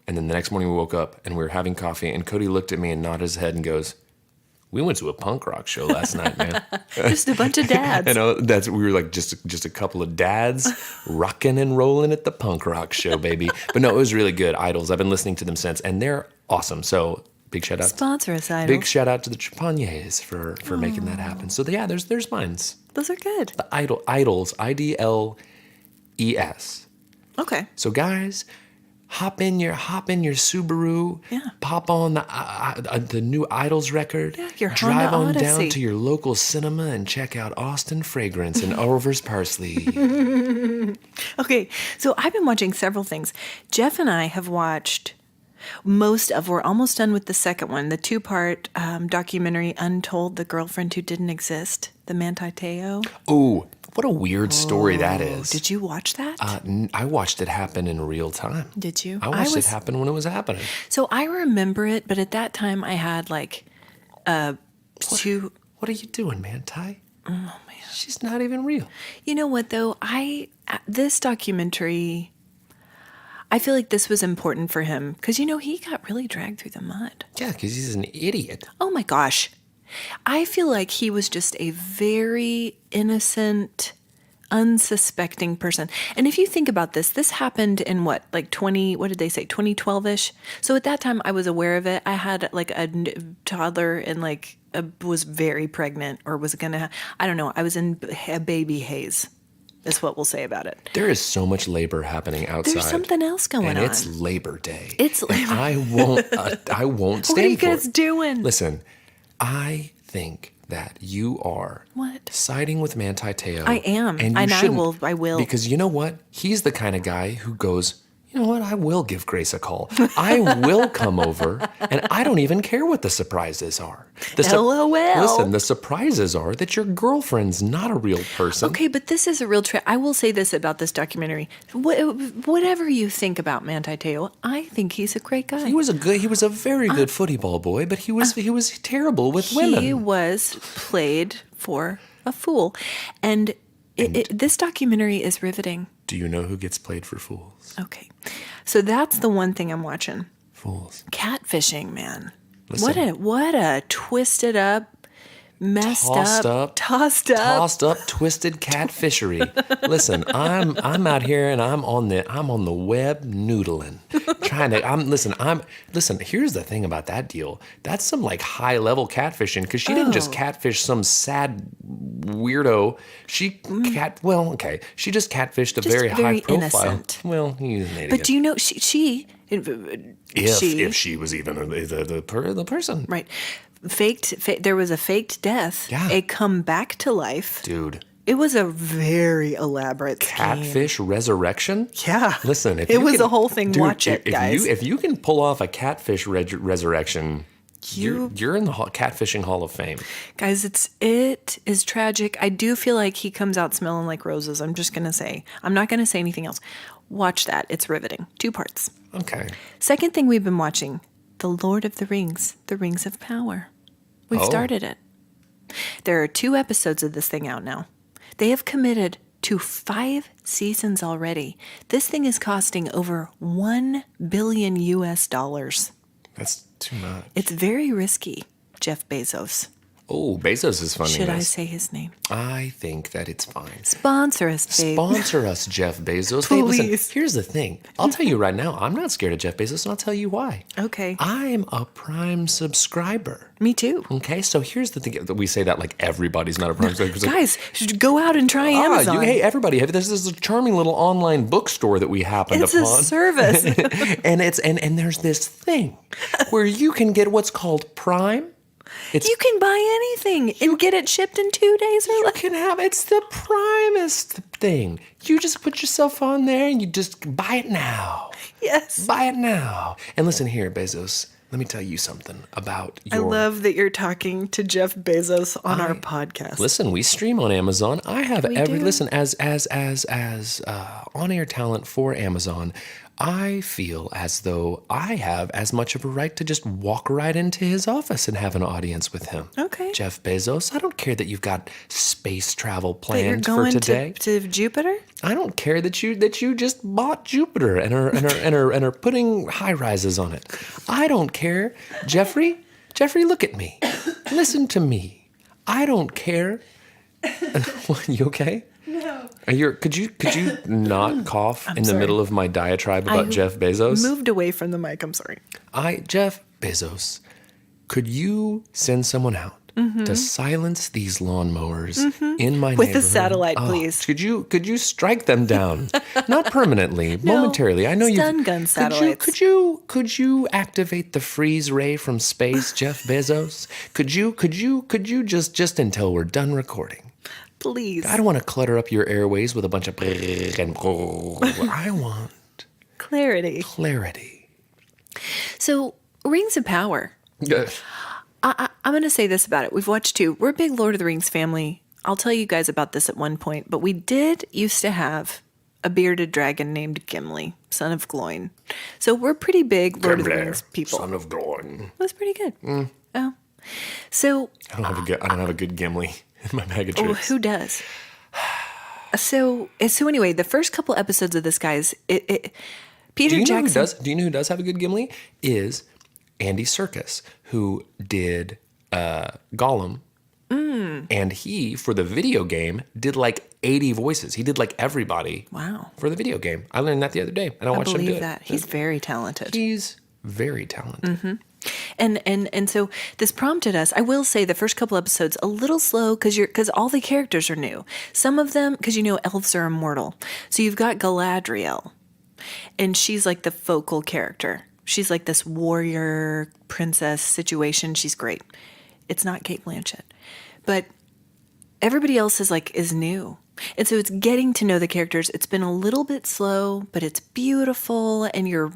And then the next morning we woke up and we were having coffee and Cody looked at me and nodded his head and goes, we went to a punk rock show last night, man. Just a bunch of dads. And we were like just a couple of dads rocking and rolling at the punk rock show, baby. But no, it was really good. Idols. I've been listening to them since and they're awesome. So big shout out. Sponsor us, Idols. Big shout out to the Trepaniers for making that happen. So yeah, there's mines. Those are good. The Idols, IDLES. Okay. So guys, hop in your Subaru, pop on the new Idols record, your drive Honda on Odyssey. down to your local cinema and check out Austin Fragrance and Oliver's Parsley. Okay, so I've been watching several things. Jeff and I have watched we're almost done with the second one, the 2-part documentary, Untold, The Girlfriend Who Didn't Exist, the Manti Te'o. Ooh, what a weird story that is. Did you watch that? I watched it happen in real time. Did you? I watched it happen when it was happening. So I remember it, but at that time I had like two. What are you doing, Manti? Oh man, she's not even real. You know what though? This documentary, I feel like this was important for him because he got really dragged through the mud. Yeah, because he's an idiot. Oh my gosh. I feel like he was just a very innocent, unsuspecting person. And if you think about this happened in what did they say, 2012-ish? So at that time I was aware of it. I had like a toddler and was very pregnant or was going to, I don't know. I was in a baby haze. Is what we'll say about it. There is so much labor happening outside. There's something else going on. And it's Labor Day. It's Labor Day. I won't stand for it. What are you guys doing? Listen, I think that you are siding with Manti Te'o. I am. And I will. Because you know what? He's the kind of guy who goes, you know what? I will give Grace a call. I will come over, and I don't even care what the surprises are. LOL. Listen, the surprises are that your girlfriend's not a real person. Okay, but this is a real I will say this about this documentary. Whatever you think about Manti Te'o, I think he's a great guy. He was a very good footy ball boy, but he was terrible with women. He was played for a fool. And this documentary is riveting. Do you know who gets played for fools? Okay. So that's the one thing I'm watching. Fools. Catfishing, man. Listen, what a twisted up, tossed up, twisted catfishery. Listen, I'm out here and I'm on the web noodling, listen. Here's the thing about that deal. That's some high level catfishing because she didn't just catfish some sad weirdo. She she just catfished a very high profile. Innocent. Well, he's an idiot. But do you know she if she was even the person, right? There was a faked death. Yeah. A come back to life. Dude. It was a very elaborate catfish resurrection. Yeah. Listen, it was a whole thing. Dude, watch it, guys. If you can pull off a catfish resurrection, you're in the catfishing Hall of Fame. Guys, it is tragic. I do feel like he comes out smelling like roses. I'm just going to say. I'm not going to say anything else. Watch that. It's riveting. 2 parts. Okay. Second thing we've been watching, The Lord of the Rings, The Rings of Power. We've started it. There are 2 episodes of this thing out now. They have committed to 5 seasons already. This thing is costing over $1 billion US. That's too much. It's very risky, Jeff Bezos. Oh, Bezos is funding Should I this. say his name? I think that it's fine. Sponsor us, babe. Sponsor us, Jeff Bezos. Hey, Please. listen, here's the thing. I'll tell you right now, I'm not scared of Jeff Bezos, and I'll tell you why. Okay. I'm a Prime subscriber. Me too. Okay, so here's the thing. We say that like everybody's not a Prime subscriber. Guys, should go out and try Amazon. Hey, everybody, this is a charming little online bookstore that we happened It's upon. a service. and there's this thing where you can get what's called Prime. You can buy anything and get it shipped in 2 days or You less. can have it's the primest thing. You just put yourself on there and you just buy it now. Yes. Buy it now. And listen here, Bezos. Let me tell you something about I your. love that you're talking to Jeff Bezos on our podcast. Listen, we stream on Amazon. I have We do. listen as on-air talent for Amazon. I feel as though I have as much of a right to just walk right into his office and have an audience with him. Okay. Jeff Bezos, I don't care that you've got space travel That you're planned for going today. to Jupiter? I don't care that you just bought Jupiter and are putting high rises on it. I don't care, Jeffrey. Jeffrey, look at me. Listen to me. I don't care. You okay? No. Could you not cough in the sorry. middle of my diatribe about Jeff Bezos? Moved away from the mic. I'm sorry. Jeff Bezos, could you send someone out to silence these lawnmowers in my With neighborhood? a satellite, please. Could you strike them down? Not permanently, momentarily. I know you. stun gun satellites. Could you activate the freeze ray from space, Jeff Bezos? Could you just until we're done recording? Please. I don't want to clutter up your airways with a bunch of and I want Clarity. clarity. So, Rings of Power. I'm going to say this about it. We've watched 2. We're a big Lord of the Rings family. I'll tell you guys about this at one point, but we did used to have a bearded dragon named Gimli, son of Gloin. So we're pretty big Lord of the Rings people. Son of Gloin. That's pretty good. Oh. So, I don't have a good Gimli in my bag of oh, tricks. who does? So anyway, the first couple episodes of this, guys, Peter Jackson. Do you know who does have a good Gimli? Is Andy Serkis, who did Gollum. And he, for the video game, did like 80 voices. He did like everybody. Wow. For the video game. I learned that the other day, and I watched him do believe it. that. He's very talented. He's very talented. And so this prompted us. I will say the first couple episodes a little slow because all the characters are new. Some of them because elves are immortal. So you've got Galadriel, and she's like the focal character. She's like this warrior princess situation. She's great. It's not Kate Blanchett, but everybody else is new. And so it's getting to know the characters. It's been a little bit slow, but it's beautiful, and you're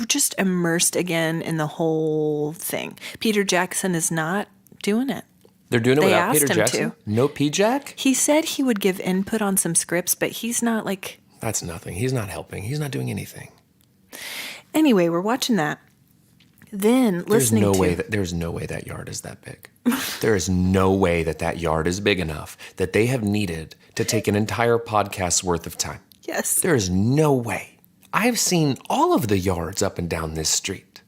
just immersed again in the whole thing. Peter Jackson is not doing it. They're doing it They without asked Peter him Jackson? to. No P-Jack? He said he would give input on some scripts, but he's not like... That's nothing. He's not helping. He's not doing anything. Anyway, we're watching that. Then listening There's no way that yard is that big. There is no way that yard is big enough that they have needed to take an entire podcast's worth of time. Yes. There is no way. I've seen all of the yards up and down this street.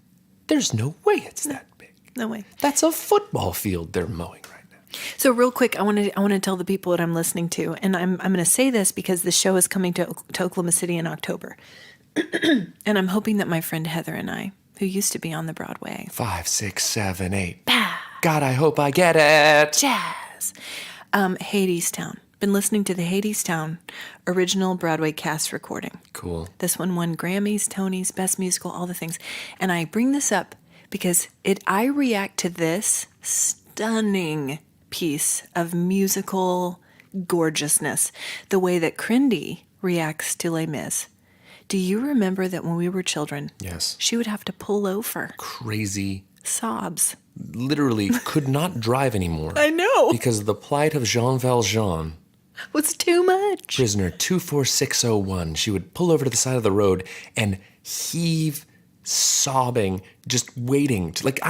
There's no way it's that big. No way. That's a football field they're mowing right now. So real quick, I want to tell the people what I'm listening to, and I'm going to say this because the show is coming to Oklahoma City in October, and I'm hoping that my friend Heather and I, who used to be on the Broadway, 5, 6, 7, 8. God, I hope I get it. jazz, Hadestown. Been listening to the Hadestown original Broadway cast recording. Cool. This one won Grammys, Tonys, Best Musical, all the things. And I bring this up because I react to this stunning piece of musical gorgeousness the way that Crindy reacts to Les Mis. Do you remember that when we were children, Yes. she would have to pull over, Crazy. sobs? Literally could not drive anymore. I know. Because of the plight of Jean Valjean. What's too much? Prisoner 24601. She would pull over to the side of the road and heave, sobbing, just waiting. What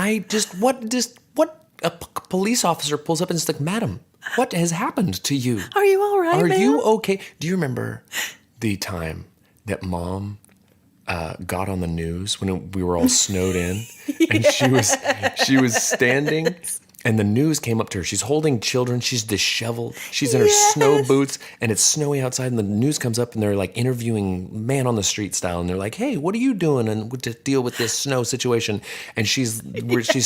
a police officer pulls up and is like, "Madam, what has happened to you? Are you all right, Are ma'am? you okay?" Do you remember the time that Mom got on the news when we were all snowed in, and she was standing And the news came up to her. She's holding children. She's disheveled. She's in her snow boots, and it's snowy outside. And the news comes up, and they're like interviewing man on the street style. And they're like, "Hey, what are you doing and to deal with this snow situation?" And she's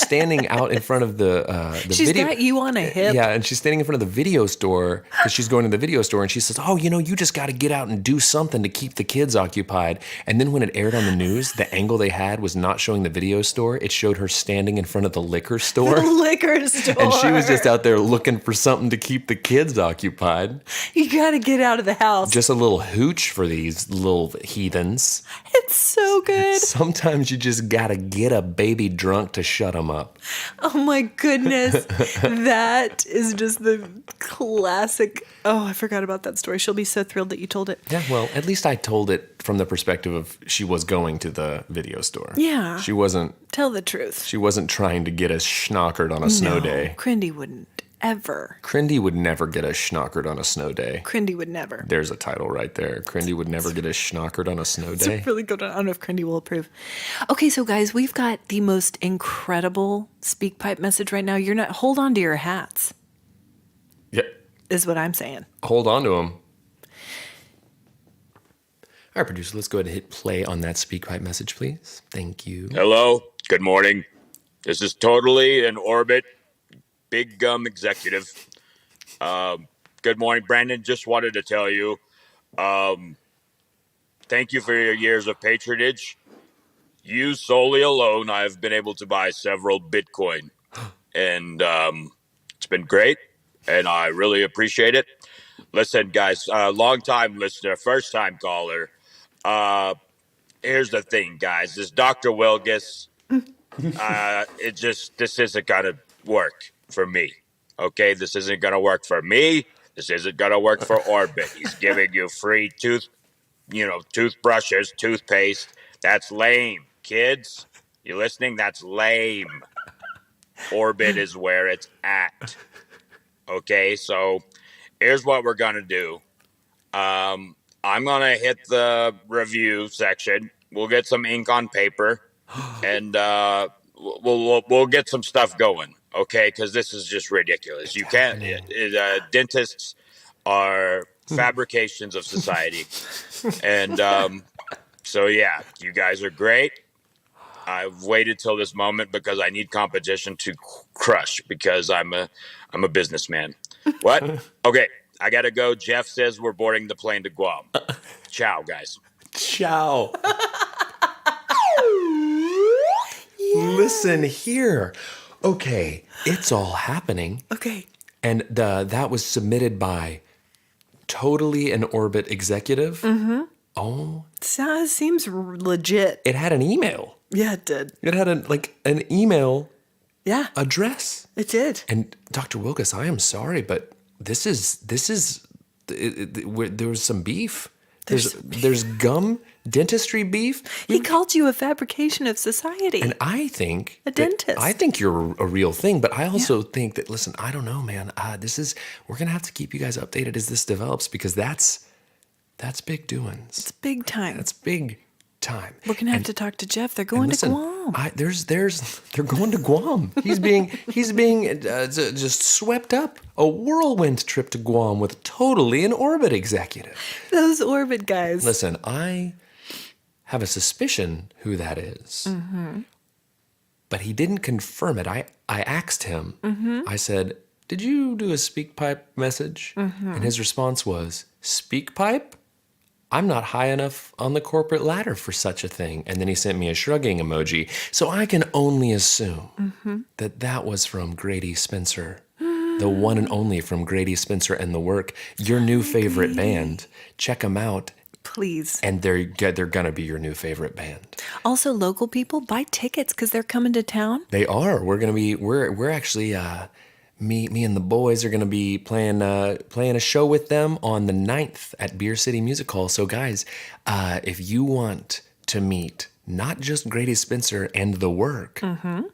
standing out in front of the She's video. got you on a hip. Yeah, and she's standing in front of the video store because she's going to the video store, and she says, "Oh, you just got to get out and do something to keep the kids occupied." And then when it aired on the news, the angle they had was not showing the video store. It showed her standing in front of the liquor store. The liquor store. And she was just out there looking for something to keep the kids occupied. You got to get out of the house. Just a little hooch for these little heathens. It's so good. Sometimes you just got to get a baby drunk to shut them up. Oh my goodness. That is just the classic. Oh, I forgot about that story. She'll be so thrilled that you told it. Yeah, well, at least I told it from the perspective of she was going to the video store. Yeah. She wasn't Tell the truth. She wasn't trying to get us schnockered on a snow day. Crindy wouldn't ever. Crindy would never get us schnockered on a snow day. Crindy would never. There's a title right there. Crindy would never get us schnockered on a snow day. It's really good. I don't know if Crindy will approve. Okay, so guys, we've got the most incredible speak pipe message right now. Hold on to your hats, Yeah. is what I'm saying. Hold on to them. All right, producer, let's go ahead and hit play on that speak pipe message, please. Thank you. Hello, good morning. This is totally an Orbit Big Gum executive. Good morning, Brandon. Just wanted to tell you, thank you for your years of patronage. You solely alone, I've been able to buy several Bitcoin, and it's been great, and I really appreciate it. Listen, guys, long-time listener, first-time caller. Here's the thing, guys. This Dr. Wilgus, this isn't going to work for me. Okay? This isn't going to work for me. This isn't going to work for Orbit. He's giving you free toothbrushes, toothpaste. That's lame. Kids, you listening? That's lame. Orbit is where it's at. Okay? So here's what we're going to do. I'm going to hit the review section. We'll get some ink on paper, and we'll get some stuff going, okay? Because this is just ridiculous. You can't. Dentists are fabrications of society, and so yeah, you guys are great. I've waited till this moment because I need competition to crush because I'm a businessman. What? Okay. I gotta go. Jeff says we're boarding the plane to Guam. Ciao, guys. Ciao. Listen here. Okay, it's all happening. Okay. And that was submitted by totally an Orbit executive. Mm-hmm. Oh. Seems legit. It had an email. Yeah, it did. It had an email address. It did. And Dr. Wilkes, I am sorry, but there was some beef. There's gum dentistry beef. He called you a fabrication of society. And I think a dentist. I think you're a real thing, but I also think that, listen, I don't know, man. We're gonna have to keep you guys updated as this develops because that's big doings. It's big time. That's big time. We're gonna have to talk to Jeff. They're going to Guam. They're going to Guam. He's being just swept up. A whirlwind trip to Guam with totally an Orbit executive. Those Orbit guys. Listen, I have a suspicion who that is. Mm-hmm. But he didn't confirm it. I asked him. Mm-hmm. I said, "Did you do a speak pipe message?" Mm-hmm. And his response was, "Speak pipe? I'm not high enough on the corporate ladder for such a thing." And then he sent me a shrugging emoji. So I can only assume that was from Grady Spencer, the one and only from Grady Spencer and the Work, your new favorite band. Check them out. Please. And they're going to be your new favorite band. Also, local people, buy tickets because they're coming to town. They are. We're actually... Me and the boys are going to be playing a show with them on the 9th at Beer City Music Hall. So guys, if you want to meet not just Grady Spencer and the Work,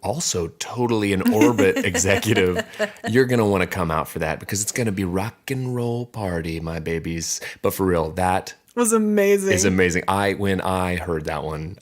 also totally an Orbit executive, you're going to want to come out for that because it's going to be rock and roll party, my babies. But for real, that was amazing. is amazing. When I heard that one,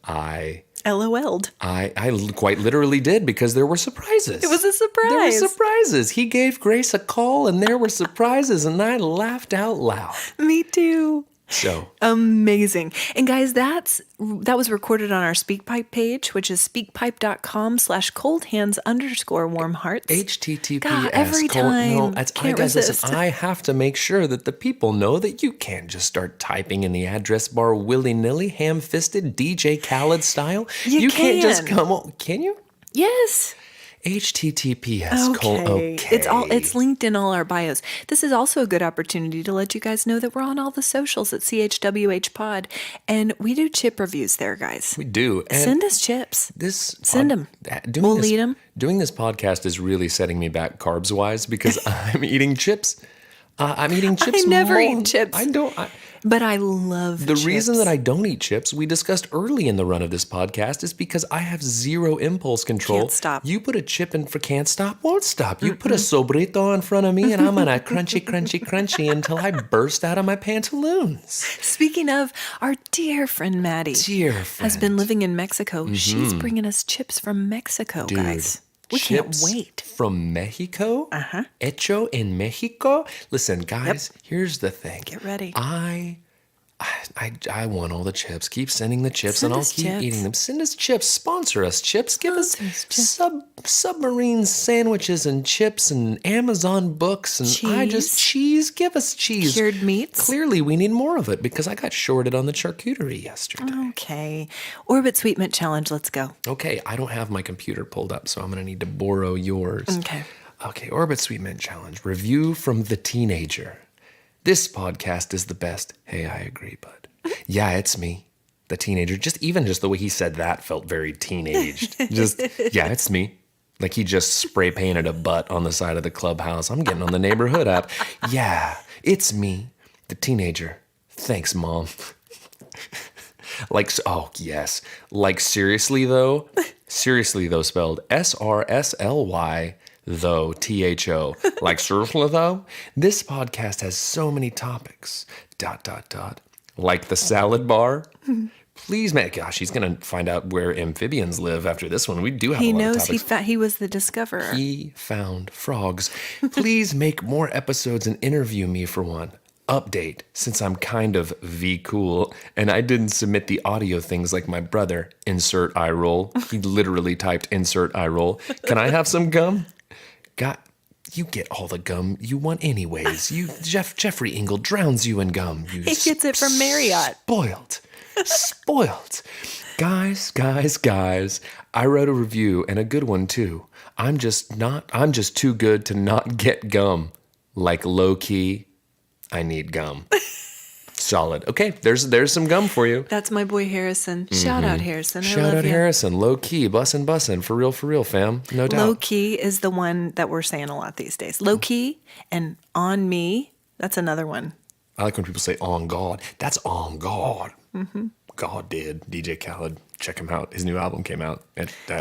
LOL'd. I quite literally did because there were surprises. It was a surprise. There were surprises. He gave Grace a call and there were surprises and I laughed out loud. Me too. So Amazing. And guys, that was recorded on our SpeakPipe page, which is speakpipe.com/coldhands_warmhearts. HTTPS. God, every time. Can't resist. Listen, I have to make sure that the people know that you can't just start typing in the address bar willy-nilly, ham-fisted, DJ Khaled style. You can't just can. come on. Can you? Yes. HTTPS. Okay. It's linked in all our bios. This is also a good opportunity to let you guys know that we're on all the socials at CHWH Pod, and we do chip reviews there, guys. We do. And Send us chips. Send them. We'll eat them. Doing this podcast is really setting me back carbs-wise because I'm eating chips. I'm eating chips. I never eat chips. I don't. But I love The chips. reason that I don't eat chips, we discussed early in the run of this podcast, is because I have zero impulse control. Can't stop. You put a chip in for can't stop, won't stop. You put a sobrito in front of me and I'm gonna crunchy until I burst out of my pantaloons. Speaking of, our dear friend Maddie has been living in Mexico. She's bringing us chips from Mexico, guys. We can't Chips wait. from Mexico? Hecho en Mexico? Listen, guys, here's the thing. Get ready. I want all the chips. Keep sending the chips, Send and I'll us keep chips. eating them. Send us chips. Sponsor us, chips. Give us Sponsor us, chips. submarine sandwiches and chips and Amazon books and cheese. Give us cheese. Cured meats. Clearly, we need more of it because I got shorted on the charcuterie yesterday. Okay. Orbit Sweet Mint Challenge. Let's go. Okay, I don't have my computer pulled up, so I'm going to need to borrow yours. Okay, Orbit Sweet Mint Challenge. Review from the teenager. This podcast is the best. Hey, I agree, bud. Yeah, it's me, the teenager. Just the way he said that felt very teenaged. Yeah, it's me. Like he just spray painted a butt on the side of the clubhouse. I'm getting on the neighborhood app. Yeah, it's me, the teenager. Thanks, Mom. Yes. Like seriously though spelled SRSLY. Though, THO. Like seriously though? This podcast has so many topics. ... Like the salad bar. Please, man. Gosh, he's going to find out where amphibians live after this one. We do have a lot of topics. He was the discoverer. He found frogs. Please make more episodes and interview me for one. Update, since I'm kind of V-cool, and I didn't submit the audio things like my brother. Insert eye roll. He literally typed insert eye roll. Can I have some gum? You get all the gum you want anyways. Jeffrey Engle drowns you in gum. He gets it from Marriott. Spoiled. Guys. I wrote a review and a good one too. I'm just too good to not get gum. Like low key, I need gum. Solid. Okay, there's some gum for you. That's my boy Harrison. Shout out Harrison. Shout out Harrison. Low key, bussin'. For real, fam. No doubt. Low key is the one that we're saying a lot these days. Low key and on me. That's another one. I like when people say on God. That's on God. God did. DJ Khaled. Check him out. His new album came out.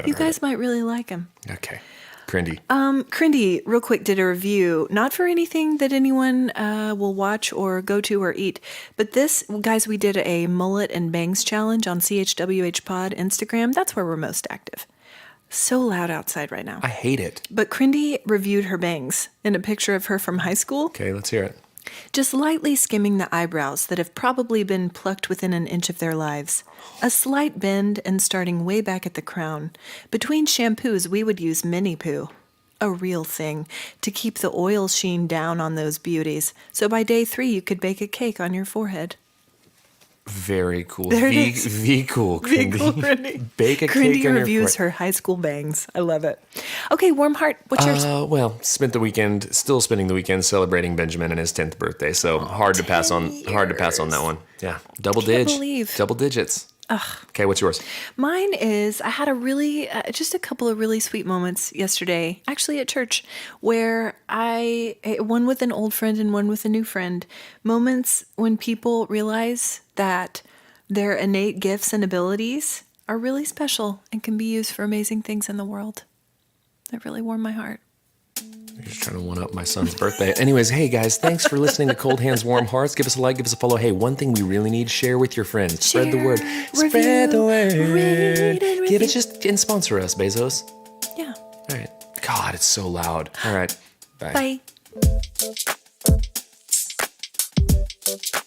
You guys might really like him. Okay. Crindy. Crindy, real quick, did a review, not for anything that anyone will watch or go to or eat, but this, guys, we did a mullet and bangs challenge on CHWH Pod Instagram. That's where we're most active. So loud outside right now. I hate it. But Crindy reviewed her bangs in a picture of her from high school. Okay, let's hear it. Just lightly skimming the eyebrows that have probably been plucked within an inch of their lives. A slight bend and starting way back at the crown. Between shampoos, we would use mini poo. A real thing, to keep the oil sheen down on those beauties. So by day 3, you could bake a cake on your forehead. Very cool. There it is. V-cool, Crindy. V-cool, Crindy. Bake a Crindy cake on your reviews her high school bangs. I love it. Okay, Warm Heart, what's yours? Well, spending the weekend celebrating Benjamin and his 10th birthday, so hard to pass on that one. Yeah, double digits. Ugh. Okay, what's yours? Mine is, I had just a couple of really sweet moments yesterday, actually at church, where one with an old friend and one with a new friend, moments when people realize that their innate gifts and abilities are really special and can be used for amazing things in the world. That really warmed my heart. You're just trying to one up my son's birthday. Anyways, hey guys, thanks for listening to Cold Hands, Warm Hearts. Give us a like, give us a follow. Hey, one thing we really need, share with your friends. Spread the word. Review, Spread the word. rate, and Give review. it just and sponsor us, Bezos. Yeah. All right. God, it's so loud. All right. Bye. Bye.